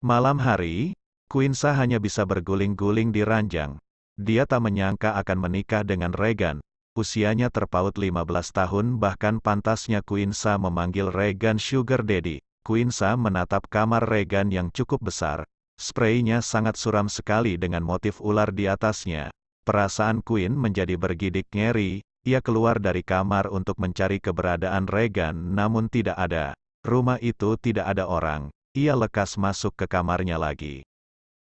Malam hari, Quinsa hanya bisa berguling-guling di ranjang. Dia tak menyangka akan menikah dengan Regan. Usianya terpaut 15 tahun, bahkan pantasnya Quinsa memanggil Regan Sugar Daddy. Quinsa menatap kamar Regan yang cukup besar. Spraynya sangat suram sekali dengan motif ular di atasnya. Perasaan Queen menjadi bergidik ngeri. Ia keluar dari kamar untuk mencari keberadaan Regan, namun tidak ada. Rumah itu tidak ada orang. Ia lekas masuk ke kamarnya lagi.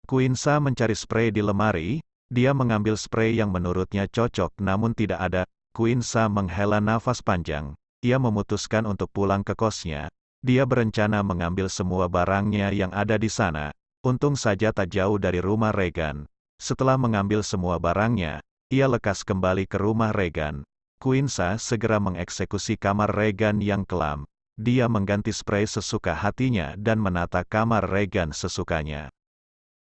Quinsa mencari spray di lemari. Dia mengambil spray yang menurutnya cocok namun tidak ada. Quinsa menghela nafas panjang. Ia memutuskan untuk pulang ke kosnya. Dia berencana mengambil semua barangnya yang ada di sana. Untung saja tak jauh dari rumah Regan. Setelah mengambil semua barangnya, ia lekas kembali ke rumah Regan. Quinsa segera mengeksekusi kamar Regan yang kelam. Dia mengganti spray sesuka hatinya dan menata kamar Regan sesukanya.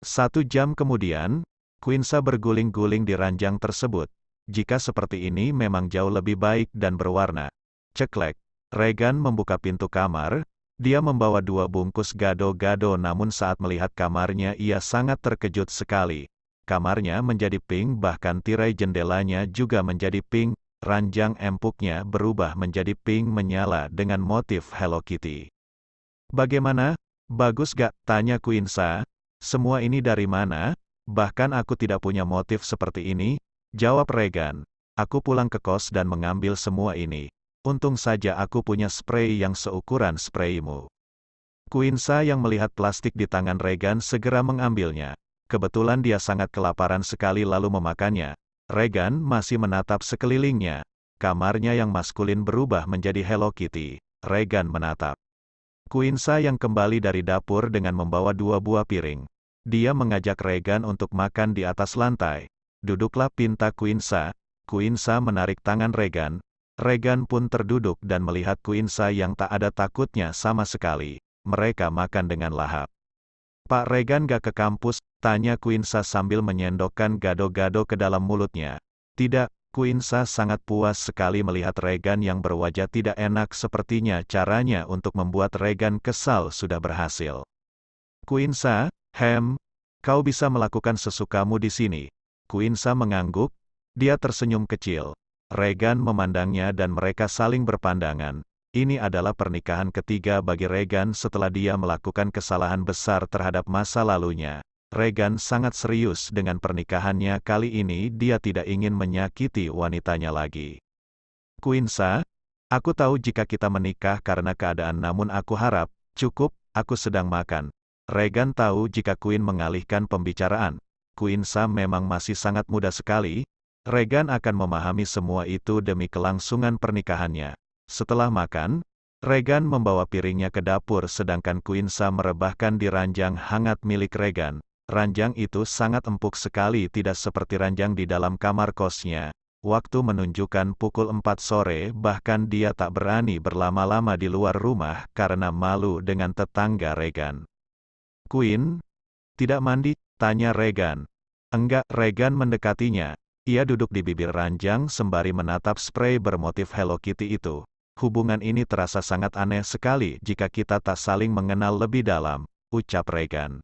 1 jam kemudian, Quinsa berguling-guling di ranjang tersebut. Jika seperti ini memang jauh lebih baik dan berwarna. Ceklek. Regan membuka pintu kamar. Dia membawa 2 bungkus gado-gado, namun saat melihat kamarnya ia sangat terkejut sekali. Kamarnya menjadi pink, bahkan tirai jendelanya juga menjadi pink. Ranjang empuknya berubah menjadi pink menyala dengan motif Hello Kitty. "Bagaimana? Bagus gak?" tanya Quinsa. "Semua ini dari mana? Bahkan aku tidak punya motif seperti ini," jawab Regan. "Aku pulang ke kos dan mengambil semua ini. Untung saja aku punya spray yang seukuran spraymu." Quinsa yang melihat plastik di tangan Regan segera mengambilnya. Kebetulan dia sangat kelaparan sekali lalu memakannya. Regan masih menatap sekelilingnya. Kamarnya yang maskulin berubah menjadi Hello Kitty. Regan menatap Quinsa yang kembali dari dapur dengan membawa 2 buah piring. Dia mengajak Regan untuk makan di atas lantai. "Duduklah," pinta Quinsa. Quinsa menarik tangan Regan. Regan pun terduduk dan melihat Quinsa yang tak ada takutnya sama sekali. Mereka makan dengan lahap. "Pak Regan gak ke kampus?" tanya Quinsa sambil menyendokkan gado-gado ke dalam mulutnya. "Tidak." Quinsa sangat puas sekali melihat Regan yang berwajah tidak enak, sepertinya caranya untuk membuat Regan kesal sudah berhasil. "Quinsa, kau bisa melakukan sesukamu di sini." Quinsa mengangguk. Dia tersenyum kecil. Regan memandangnya dan mereka saling berpandangan. Ini adalah pernikahan ketiga bagi Regan setelah dia melakukan kesalahan besar terhadap masa lalunya. Regan sangat serius dengan pernikahannya kali ini. Dia tidak ingin menyakiti wanitanya lagi. "Quinsa, aku tahu jika kita menikah karena keadaan, namun aku harap, cukup, aku sedang makan." Regan tahu jika Queen mengalihkan pembicaraan. Quinsa memang masih sangat muda sekali. Regan akan memahami semua itu demi kelangsungan pernikahannya. Setelah makan, Regan membawa piringnya ke dapur sedangkan Quinsa merebahkan di ranjang hangat milik Regan. Ranjang itu sangat empuk sekali, tidak seperti ranjang di dalam kamar kosnya. Waktu menunjukkan pukul 4 sore, bahkan dia tak berani berlama-lama di luar rumah karena malu dengan tetangga Regan. "Queen, tidak mandi?" tanya Regan. "Enggak." Regan mendekatinya. Ia duduk di bibir ranjang sembari menatap spray bermotif Hello Kitty itu. "Hubungan ini terasa sangat aneh sekali jika kita tak saling mengenal lebih dalam," ucap Regan.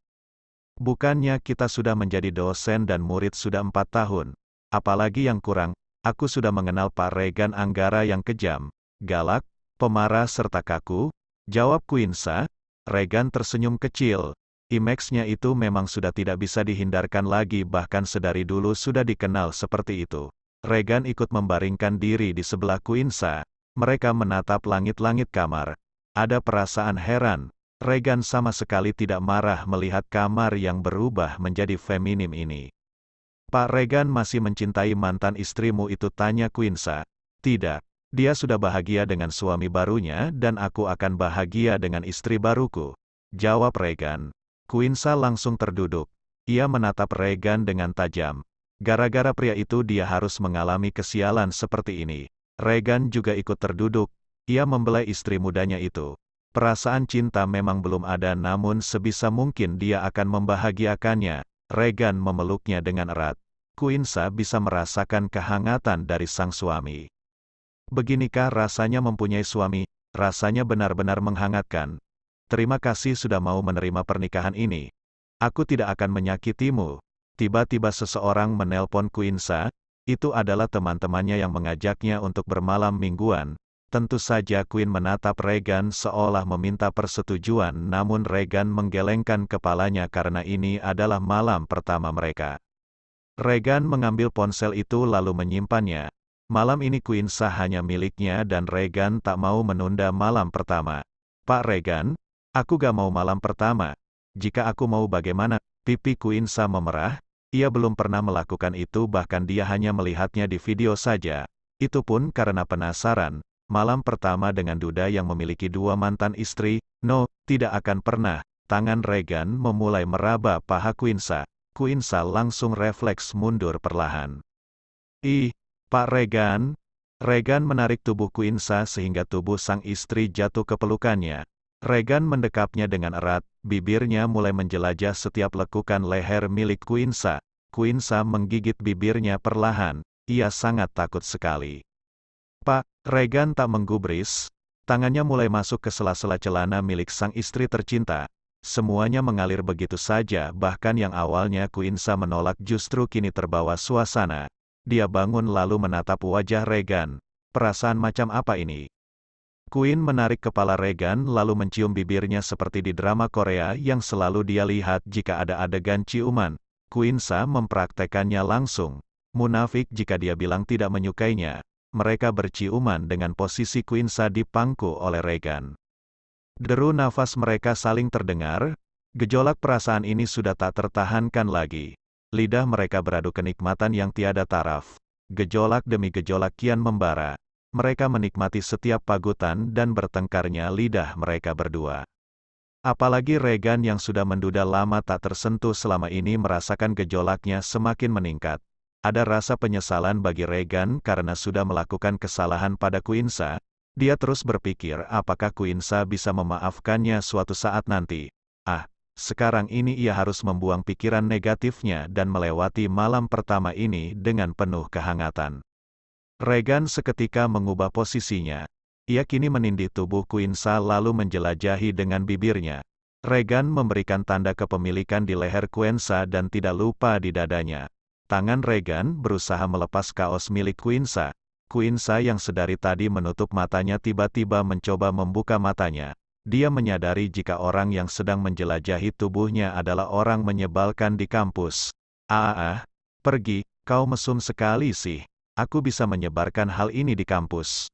"Bukannya kita sudah menjadi dosen dan murid sudah 4 tahun. Apalagi yang kurang, aku sudah mengenal Pak Regan Anggara yang kejam, galak, pemarah serta kaku," jawab Quinsa. Regan tersenyum kecil. Image-nya itu memang sudah tidak bisa dihindarkan lagi, bahkan sedari dulu sudah dikenal seperti itu. Regan ikut membaringkan diri di sebelah Quinsa. Mereka menatap langit-langit kamar. Ada perasaan heran. Regan sama sekali tidak marah melihat kamar yang berubah menjadi feminim ini. "Pak Regan masih mencintai mantan istrimu itu?" tanya Quinsa. "Tidak. Dia sudah bahagia dengan suami barunya dan aku akan bahagia dengan istri baruku," jawab Regan. Quinsa langsung terduduk. Ia menatap Regan dengan tajam. Gara-gara pria itu dia harus mengalami kesialan seperti ini. Regan juga ikut terduduk. Ia membelai istri mudanya itu. Perasaan cinta memang belum ada, namun sebisa mungkin dia akan membahagiakannya. Regan memeluknya dengan erat. Quinsa bisa merasakan kehangatan dari sang suami. Beginikah rasanya mempunyai suami? Rasanya benar-benar menghangatkan. Terima kasih sudah mau menerima pernikahan ini. Aku tidak akan menyakitimu. Tiba-tiba seseorang menelpon Quinsa. Itu adalah teman-temannya yang mengajaknya untuk bermalam mingguan. Tentu saja Queen menatap Regan seolah meminta persetujuan, namun Regan menggelengkan kepalanya karena ini adalah malam pertama mereka. Regan mengambil ponsel itu lalu menyimpannya. Malam ini Quinsa hanya miliknya dan Regan tak mau menunda malam pertama. Pak Regan, aku gak mau malam pertama. Jika aku mau bagaimana? Pipi Quinsa memerah. Ia belum pernah melakukan itu, bahkan dia hanya melihatnya di video saja. Itu pun karena penasaran. Malam pertama dengan duda yang memiliki 2 mantan istri, no, tidak akan pernah. Tangan Regan memulai meraba paha Quinsa. Quinsa langsung refleks mundur perlahan. Ih, Pak Regan. Regan menarik tubuh Quinsa sehingga tubuh sang istri jatuh ke pelukannya. Regan mendekapnya dengan erat, bibirnya mulai menjelajah setiap lekukan leher milik Quinsa. Quinsa menggigit bibirnya perlahan, ia sangat takut sekali. Pak, Regan tak menggubris, tangannya mulai masuk ke sela-sela celana milik sang istri tercinta. Semuanya mengalir begitu saja, bahkan yang awalnya Quinsa menolak justru kini terbawa suasana. Dia bangun lalu menatap wajah Regan. Perasaan macam apa ini? Queen menarik kepala Regan lalu mencium bibirnya seperti di drama Korea yang selalu dia lihat jika ada adegan ciuman. Quinsa mempraktekannya langsung. Munafik jika dia bilang tidak menyukainya. Mereka berciuman dengan posisi Quinsa dipangku oleh Regan. Deru nafas mereka saling terdengar. Gejolak perasaan ini sudah tak tertahankan lagi. Lidah mereka beradu kenikmatan yang tiada taraf. Gejolak demi gejolak kian membara. Mereka menikmati setiap pagutan dan bertengkarnya lidah mereka berdua. Apalagi Regan yang sudah menduda lama tak tersentuh selama ini merasakan gejolaknya semakin meningkat. Ada rasa penyesalan bagi Regan karena sudah melakukan kesalahan pada Quinsa. Dia terus berpikir apakah Quinsa bisa memaafkannya suatu saat nanti. Sekarang ini ia harus membuang pikiran negatifnya dan melewati malam pertama ini dengan penuh kehangatan. Regan seketika mengubah posisinya. Ia kini menindih tubuh Quinsa lalu menjelajahi dengan bibirnya. Regan memberikan tanda kepemilikan di leher Quinsa dan tidak lupa di dadanya. Tangan Regan berusaha melepas kaos milik Quinsa. Quinsa yang sedari tadi menutup matanya tiba-tiba mencoba membuka matanya. Dia menyadari jika orang yang sedang menjelajahi tubuhnya adalah orang menyebalkan di kampus. Pergi, kau mesum sekali sih. Aku bisa menyebarkan hal ini di kampus.